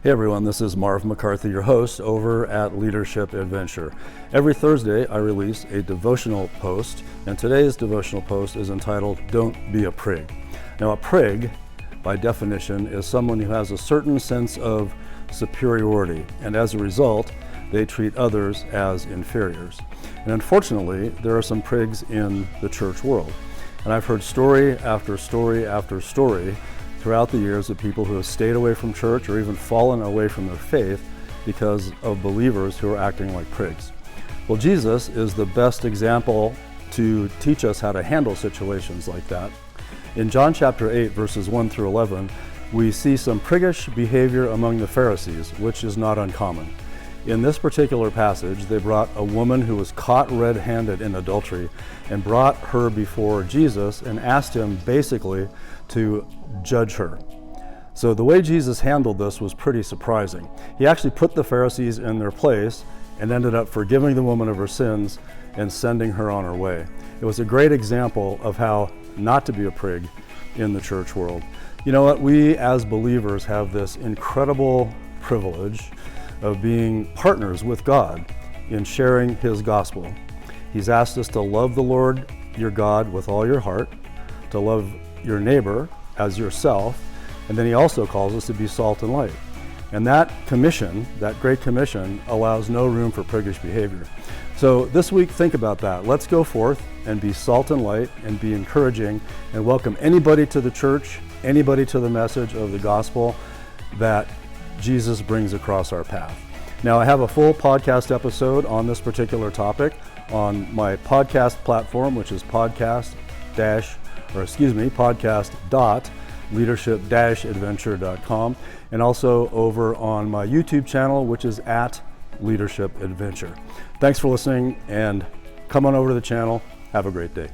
Hey everyone, this is Marv McCarthy, your host over at Leadership Adventure. Every Thursday I release a devotional post, and today's devotional post is entitled, Don't Be a Prig. Now a prig, by definition, is someone who has a certain sense of superiority, and as a result, they treat others as inferiors. And unfortunately, there are some prigs in the church world. And I've heard story after story after story throughout the years of people who have stayed away from church or even fallen away from their faith because of believers who are acting like prigs. Well, Jesus is the best example to teach us how to handle situations like that. In John chapter 8, verses 1 through 11, we see some priggish behavior among the Pharisees, which is not uncommon. In this particular passage, they brought a woman who was caught red-handed in adultery and brought her before Jesus and asked him basically to judge her. So the way Jesus handled this was pretty surprising. He actually put the Pharisees in their place and ended up forgiving the woman of her sins and sending her on her way. It was a great example of how not to be a prig in the church world. You know what? We as believers have this incredible privilege of being partners with God in sharing His gospel. He's asked us to love the Lord your God with all your heart, to love your neighbor as yourself, and then He also calls us to be salt and light. And that commission, that great commission, allows no room for priggish behavior. So this week, think about that. Let's go forth and be salt and light and be encouraging and welcome anybody to the church, anybody to the message of the gospel that Jesus brings across our path. Now, I have a full podcast episode on this particular topic on my podcast platform, which is podcast.leadership-adventure.com, and also over on my YouTube channel, which is at Leadership Adventure. Thanks for listening, and come on over to the channel. Have a great day.